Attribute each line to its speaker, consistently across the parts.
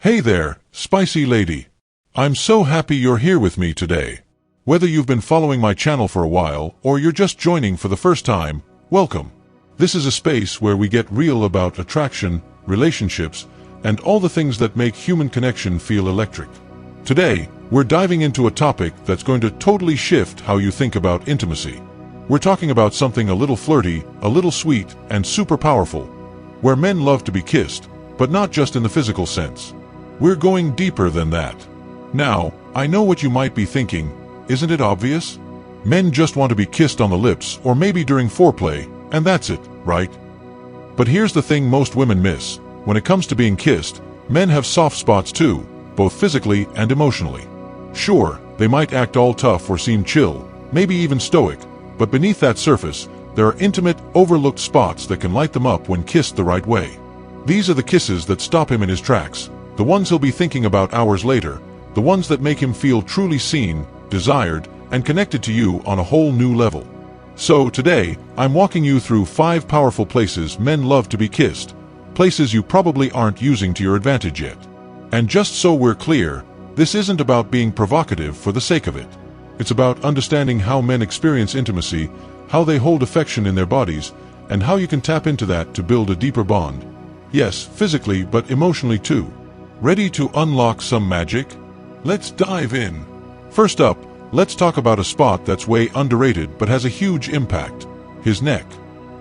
Speaker 1: Hey there, spicy lady. I'm so happy you're here with me today. Whether you've been following my channel for a while or you're just joining for the first time, welcome. This is a space where we get real about attraction, relationships, and all the things that make human connection feel electric. Today, we're diving into a topic that's going to totally shift how you think about intimacy. We're talking about something a little flirty, a little sweet, and super powerful, where men love to be kissed, but not just in the physical sense. We're going deeper than that. Now, I know what you might be thinking. Isn't it obvious? Men just want to be kissed on the lips or maybe during foreplay, and that's it, right? But here's the thing most women miss. When it comes to being kissed, men have soft spots too, both physically and emotionally. Sure, they might act all tough or seem chill, maybe even stoic, but beneath that surface, there are intimate, overlooked spots that can light them up when kissed the right way. These are the kisses that stop him in his tracks, the ones he'll be thinking about hours later, the ones that make him feel truly seen, desired, and connected to you on a whole new level. So today, I'm walking you through 5 powerful places men love to be kissed, places you probably aren't using to your advantage yet. And just so we're clear, this isn't about being provocative for the sake of it. It's about understanding how men experience intimacy, how they hold affection in their bodies, and how you can tap into that to build a deeper bond. Yes, physically, but emotionally too. Ready to unlock some magic? Let's dive in. First up, let's talk about a spot that's way underrated but has a huge impact: his neck.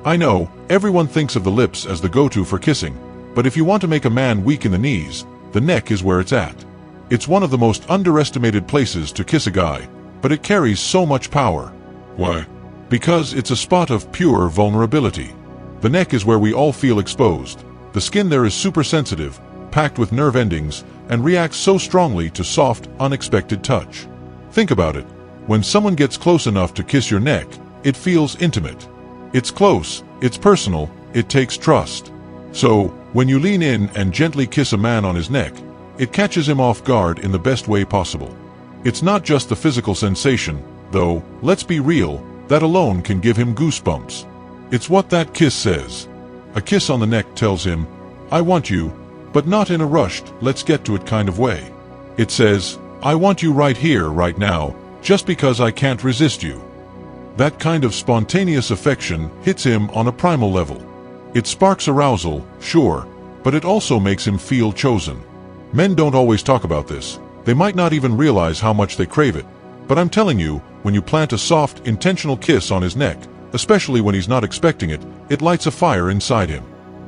Speaker 1: I know, everyone thinks of the lips as the go-to for kissing, but if you want to make a man weak in the knees, the neck is where it's at. It's one of the most underestimated places to kiss a guy, but it carries so much power. Why? Because it's a spot of pure vulnerability. The neck is where we all feel exposed. The skin there is super sensitive, packed with nerve endings, and reacts so strongly to soft, unexpected touch. Think about it. When someone gets close enough to kiss your neck, it feels intimate. It's close, it's personal, it takes trust. So, when you lean in and gently kiss a man on his neck, it catches him off guard in the best way possible. It's not just the physical sensation, though, let's be real, that alone can give him goosebumps. It's what that kiss says. A kiss on the neck tells him, "I want you," but not in a rushed, let's get to it kind of way. It says, "I want you right here, right now, just because I can't resist you." That kind of spontaneous affection hits him on a primal level. It sparks arousal, sure, but it also makes him feel chosen. Men don't always talk about this. They might not even realize how much they crave it. But I'm telling you, when you plant a soft, intentional kiss on his neck, especially when he's not expecting it, it lights a fire inside him.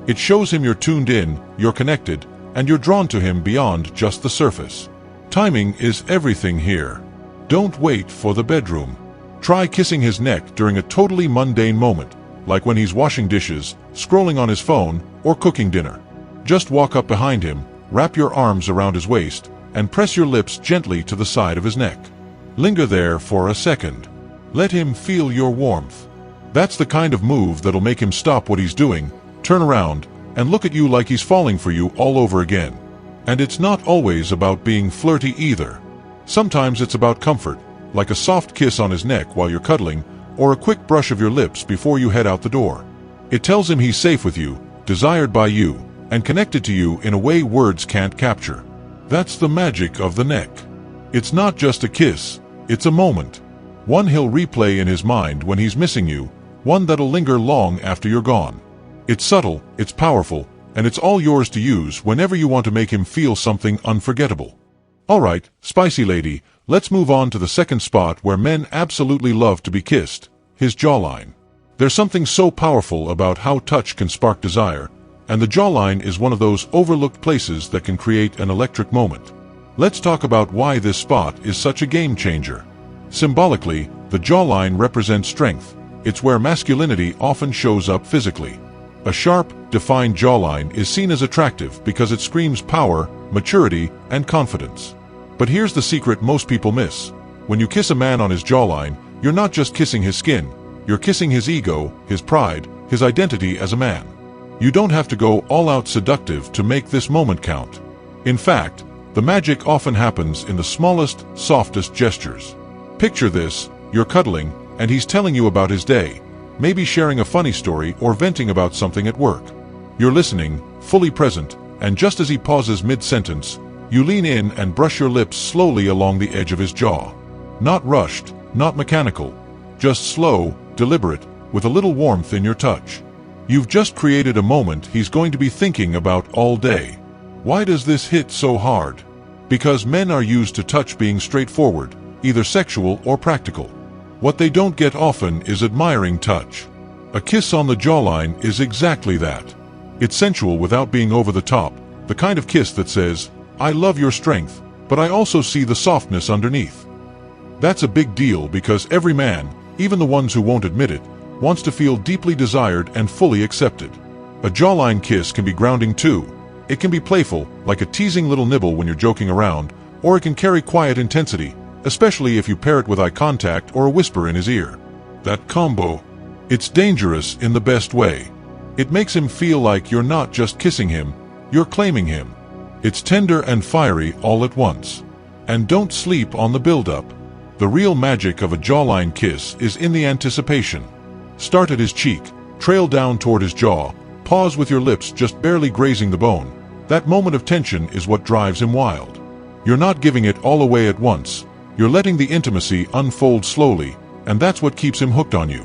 Speaker 1: It shows him you're tuned in, you're connected, and you're drawn to him beyond just the surface. Timing is everything here. Don't wait for the bedroom. Try kissing his neck during a totally mundane moment, like when he's washing dishes, scrolling on his phone, or cooking dinner. Just walk up behind him, wrap your arms around his waist, and press your lips gently to the side of his neck. Linger there for a second. Let him feel your warmth. That's the kind of move that'll make him stop what he's doing, turn around, and look at you like he's falling for you all over again. And it's not always about being flirty either. Sometimes it's about comfort, like a soft kiss on his neck while you're cuddling, or a quick brush of your lips before you head out the door. It tells him he's safe with you, desired by you, and connected to you in a way words can't capture. That's the magic of the neck. It's not just a kiss, it's a moment. One he'll replay in his mind when he's missing you, one that'll linger long after you're gone. It's subtle, it's powerful, and it's all yours to use whenever you want to make him feel something unforgettable. Alright, spicy lady, let's move on to the second spot where men absolutely love to be kissed: his jawline. There's something so powerful about how touch can spark desire, and the jawline is one of those overlooked places that can create an electric moment. Let's talk about why this spot is such a game changer. Symbolically, the jawline represents strength. It's where masculinity often shows up physically. A sharp, defined jawline is seen as attractive because it screams power, maturity, and confidence. But here's the secret most people miss. When you kiss a man on his jawline, you're not just kissing his skin, you're kissing his ego, his pride, his identity as a man. You don't have to go all-out seductive to make this moment count. In fact, the magic often happens in the smallest, softest gestures. Picture this: you're cuddling, and he's telling you about his day, maybe sharing a funny story or venting about something at work. You're listening, fully present, and just as he pauses mid-sentence, You lean in and brush your lips slowly along the edge of his jaw. Not rushed, not mechanical, just slow, deliberate, with a little warmth in your touch. You've just created a moment he's going to be thinking about all day. Why does this hit so hard? Because men are used to touch being straightforward, either sexual or practical. What they don't get often is admiring touch. A kiss on the jawline is exactly that. It's sensual without being over the top, the kind of kiss that says, "I love your strength, but I also see the softness underneath." That's a big deal because every man, even the ones who won't admit it, wants to feel deeply desired and fully accepted. A jawline kiss can be grounding too. It can be playful, like a teasing little nibble when you're joking around, or it can carry quiet intensity, especially if you pair it with eye contact or a whisper in his ear. That combo, it's dangerous in the best way. It makes him feel like you're not just kissing him, you're claiming him. It's tender and fiery all at once. And don't sleep on the build-up. The real magic of a jawline kiss is in the anticipation. Start at his cheek, trail down toward his jaw, pause with your lips just barely grazing the bone. That moment of tension is what drives him wild. You're not giving it all away at once. You're letting the intimacy unfold slowly, and that's what keeps him hooked on you.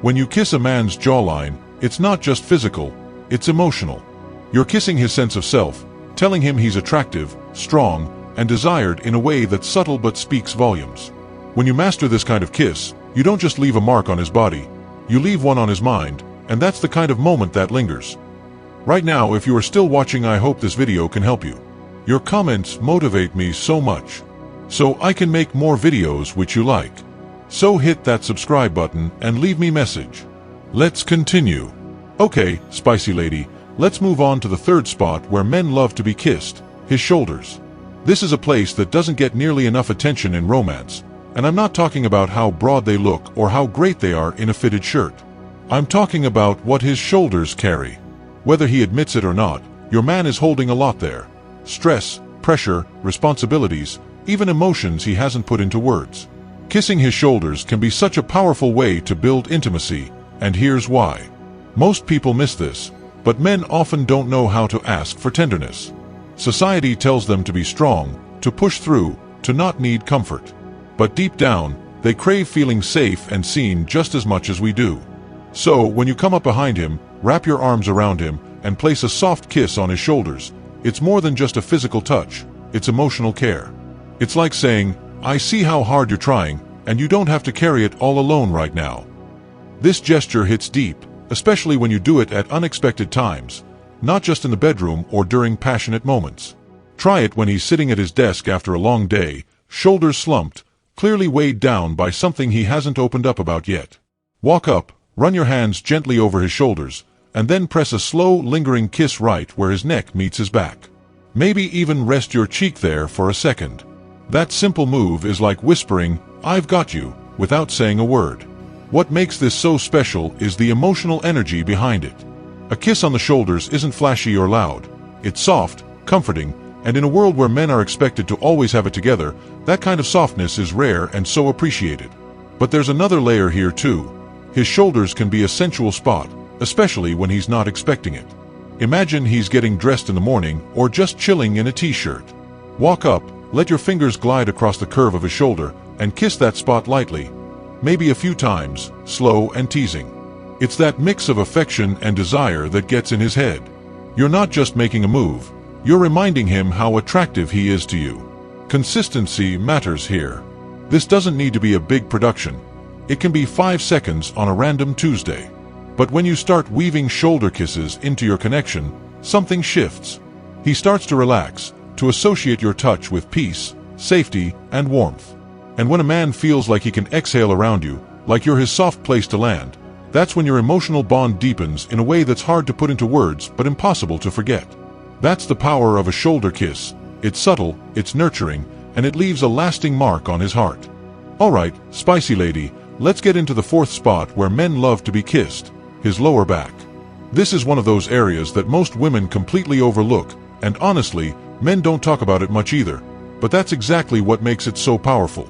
Speaker 1: When you kiss a man's jawline, it's not just physical, it's emotional. You're kissing his sense of self, telling him he's attractive, strong, and desired in a way that's subtle but speaks volumes. When you master this kind of kiss, you don't just leave a mark on his body, you leave one on his mind, and that's the kind of moment that lingers. Right now, if you are still watching, I hope this video can help you. Your comments motivate me so much, so I can make more videos which you like. So hit that subscribe button and leave me message. Let's continue. Okay, spicy lady, let's move on to the third spot where men love to be kissed, his shoulders. This is a place that doesn't get nearly enough attention in romance, and I'm not talking about how broad they look or how great they are in a fitted shirt. I'm talking about what his shoulders carry. Whether he admits it or not, your man is holding a lot there. Stress, pressure, responsibilities, even emotions he hasn't put into words. Kissing his shoulders can be such a powerful way to build intimacy, and here's why. Most people miss this, but men often don't know how to ask for tenderness. Society tells them to be strong, to push through, to not need comfort. But deep down, they crave feeling safe and seen just as much as we do. So, when you come up behind him, wrap your arms around him, and place a soft kiss on his shoulders, it's more than just a physical touch, it's emotional care. It's like saying, "I see how hard you're trying, and you don't have to carry it all alone right now." This gesture hits deep, especially when you do it at unexpected times, not just in the bedroom or during passionate moments. Try it when he's sitting at his desk after a long day, shoulders slumped, clearly weighed down by something he hasn't opened up about yet. Walk up, run your hands gently over his shoulders, and then press a slow, lingering kiss right where his neck meets his back. Maybe even rest your cheek there for a second. That simple move is like whispering, "I've got you," without saying a word. What makes this so special is the emotional energy behind it. A kiss on the shoulders isn't flashy or loud. It's soft, comforting, and in a world where men are expected to always have it together, that kind of softness is rare and so appreciated. But there's another layer here too. His shoulders can be a sensual spot, especially when he's not expecting it. Imagine he's getting dressed in the morning or just chilling in a t-shirt. Walk up, let your fingers glide across the curve of his shoulder, and kiss that spot lightly, maybe a few times, slow and teasing. It's that mix of affection and desire that gets in his head. You're not just making a move, you're reminding him how attractive he is to you. Consistency matters here. This doesn't need to be a big production. It can be 5 seconds on a random Tuesday. But when you start weaving shoulder kisses into your connection, something shifts. He starts to relax, to associate your touch with peace, safety, and warmth. And when a man feels like he can exhale around you, like you're his soft place to land, that's when your emotional bond deepens in a way that's hard to put into words but impossible to forget. That's the power of a shoulder kiss. It's subtle, it's nurturing, and it leaves a lasting mark on his heart. Alright, spicy lady, let's get into the fourth spot where men love to be kissed, his lower back. This is one of those areas that most women completely overlook, and honestly, men don't talk about it much either, but that's exactly what makes it so powerful.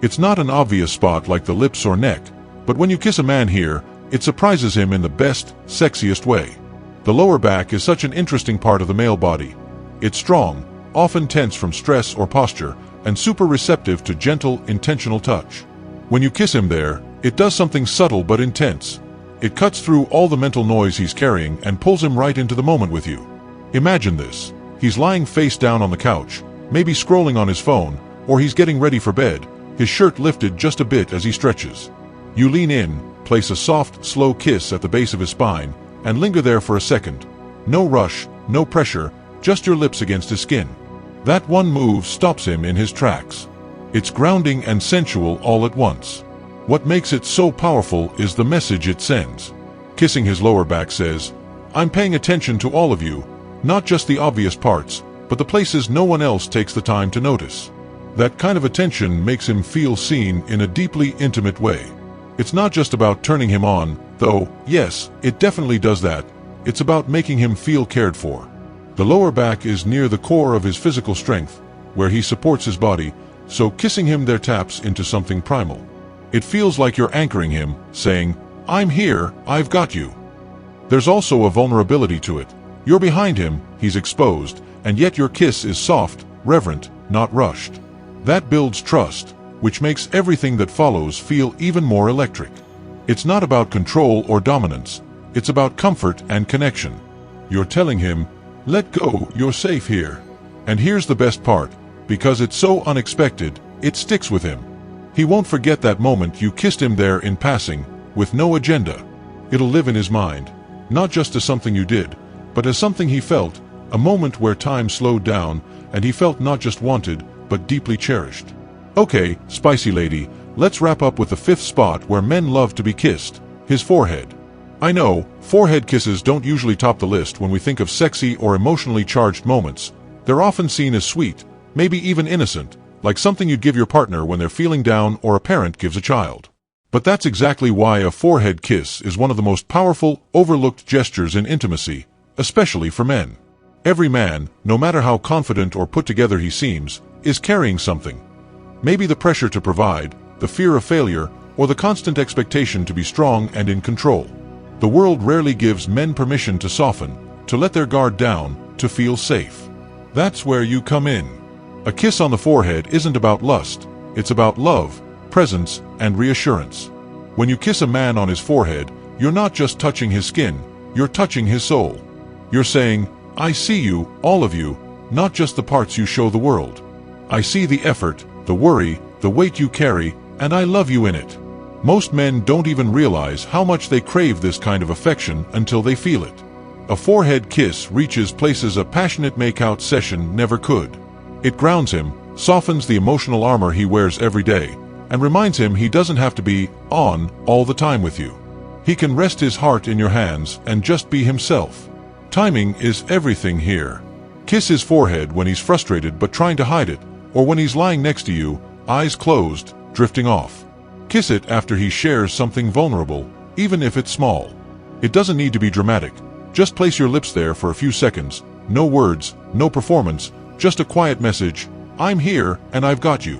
Speaker 1: It's not an obvious spot like the lips or neck, but when you kiss a man here, it surprises him in the best, sexiest way. The lower back is such an interesting part of the male body. It's strong, often tense from stress or posture, and super receptive to gentle, intentional touch. When you kiss him there, it does something subtle but intense. It cuts through all the mental noise he's carrying and pulls him right into the moment with you. Imagine this. He's lying face down on the couch, maybe scrolling on his phone, or he's getting ready for bed, his shirt lifted just a bit as he stretches. You lean in, place a soft, slow kiss at the base of his spine, and linger there for a second. No rush, no pressure, just your lips against his skin. That one move stops him in his tracks. It's grounding and sensual all at once. What makes it so powerful is the message it sends. Kissing his lower back says, "I'm paying attention to all of you, not just the obvious parts, but the places no one else takes the time to notice." That kind of attention makes him feel seen in a deeply intimate way. It's not just about turning him on, though, yes, it definitely does that. It's about making him feel cared for. The lower back is near the core of his physical strength, where he supports his body, so kissing him there taps into something primal. It feels like you're anchoring him, saying, "I'm here, I've got you." There's also a vulnerability to it. You're behind him, he's exposed, and yet your kiss is soft, reverent, not rushed. That builds trust, which makes everything that follows feel even more electric. It's not about control or dominance, it's about comfort and connection. You're telling him, "Let go, you're safe here." And here's the best part, because it's so unexpected, it sticks with him. He won't forget that moment you kissed him there in passing, with no agenda. It'll live in his mind, not just as something you did, but as something he felt, a moment where time slowed down, and he felt not just wanted, but deeply cherished. Okay, spicy lady, let's wrap up with the fifth spot where men love to be kissed, his forehead. I know, forehead kisses don't usually top the list when we think of sexy or emotionally charged moments. They're often seen as sweet, maybe even innocent, like something you'd give your partner when they're feeling down or a parent gives a child. But that's exactly why a forehead kiss is one of the most powerful, overlooked gestures in intimacy, especially for men. Every man, no matter how confident or put together he seems, is carrying something. Maybe the pressure to provide, the fear of failure, or the constant expectation to be strong and in control. The world rarely gives men permission to soften, to let their guard down, to feel safe. That's where you come in. A kiss on the forehead isn't about lust, it's about love, presence, and reassurance. When you kiss a man on his forehead, you're not just touching his skin, you're touching his soul. You're saying, "I see you, all of you, not just the parts you show the world. I see the effort, the worry, the weight you carry, and I love you in it." Most men don't even realize how much they crave this kind of affection until they feel it. A forehead kiss reaches places a passionate make-out session never could. It grounds him, softens the emotional armor he wears every day, and reminds him he doesn't have to be on all the time with you. He can rest his heart in your hands and just be himself. Timing is everything here. Kiss his forehead when he's frustrated but trying to hide it, or when he's lying next to you, eyes closed, drifting off. Kiss it after he shares something vulnerable, even if it's small. It doesn't need to be dramatic. Just place your lips there for a few seconds. No words, no performance, just a quiet message, "I'm here and I've got you."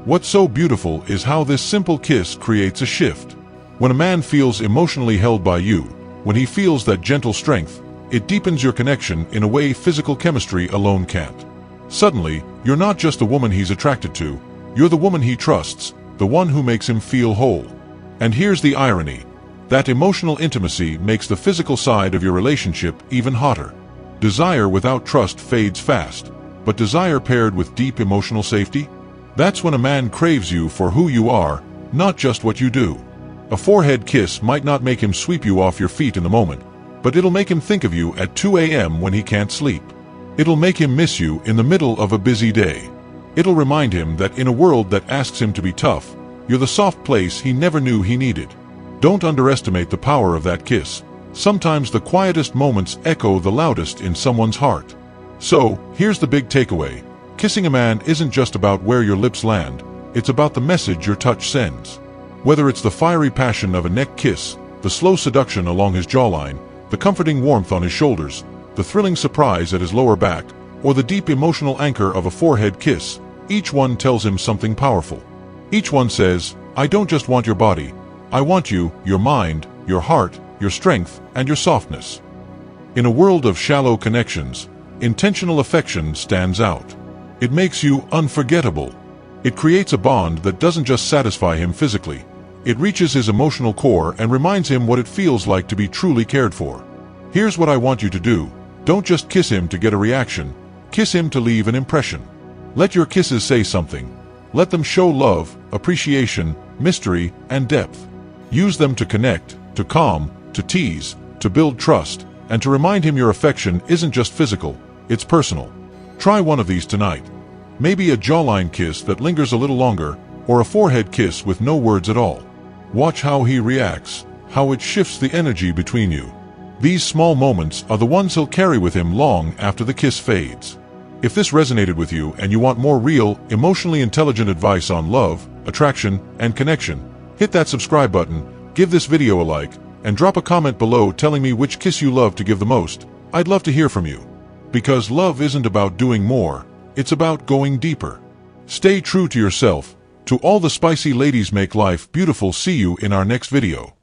Speaker 1: What's so beautiful is how this simple kiss creates a shift. When a man feels emotionally held by you, when he feels that gentle strength, it deepens your connection in a way physical chemistry alone can't. Suddenly, you're not just the woman he's attracted to, you're the woman he trusts, the one who makes him feel whole. And here's the irony. That emotional intimacy makes the physical side of your relationship even hotter. Desire without trust fades fast, but desire paired with deep emotional safety? That's when a man craves you for who you are, not just what you do. A forehead kiss might not make him sweep you off your feet in the moment, but it'll make him think of you at 2 a.m. when he can't sleep. It'll make him miss you in the middle of a busy day. It'll remind him that in a world that asks him to be tough, you're the soft place he never knew he needed. Don't underestimate the power of that kiss. Sometimes the quietest moments echo the loudest in someone's heart. So, here's the big takeaway. Kissing a man isn't just about where your lips land, it's about the message your touch sends. Whether it's the fiery passion of a neck kiss, the slow seduction along his jawline, the comforting warmth on his shoulders, the thrilling surprise at his lower back, or the deep emotional anchor of a forehead kiss, each one tells him something powerful. Each one says, "I don't just want your body, I want you, your mind, your heart, your strength, and your softness." In a world of shallow connections, intentional affection stands out. It makes you unforgettable. It creates a bond that doesn't just satisfy him physically. It reaches his emotional core and reminds him what it feels like to be truly cared for. Here's what I want you to do. Don't just kiss him to get a reaction. Kiss him to leave an impression. Let your kisses say something. Let them show love, appreciation, mystery, and depth. Use them to connect, to calm, to tease, to build trust, and to remind him your affection isn't just physical, it's personal. Try one of these tonight. Maybe a jawline kiss that lingers a little longer, or a forehead kiss with no words at all. Watch how he reacts, how it shifts the energy between you. These small moments are the ones he'll carry with him long after the kiss fades. If this resonated with you and you want more real, emotionally intelligent advice on love, attraction, and connection, hit that subscribe button, give this video a like, and drop a comment below telling me which kiss you love to give the most. I'd love to hear from you. Because love isn't about doing more, it's about going deeper. Stay true to yourself. To all the spicy ladies, make life beautiful. See you in our next video.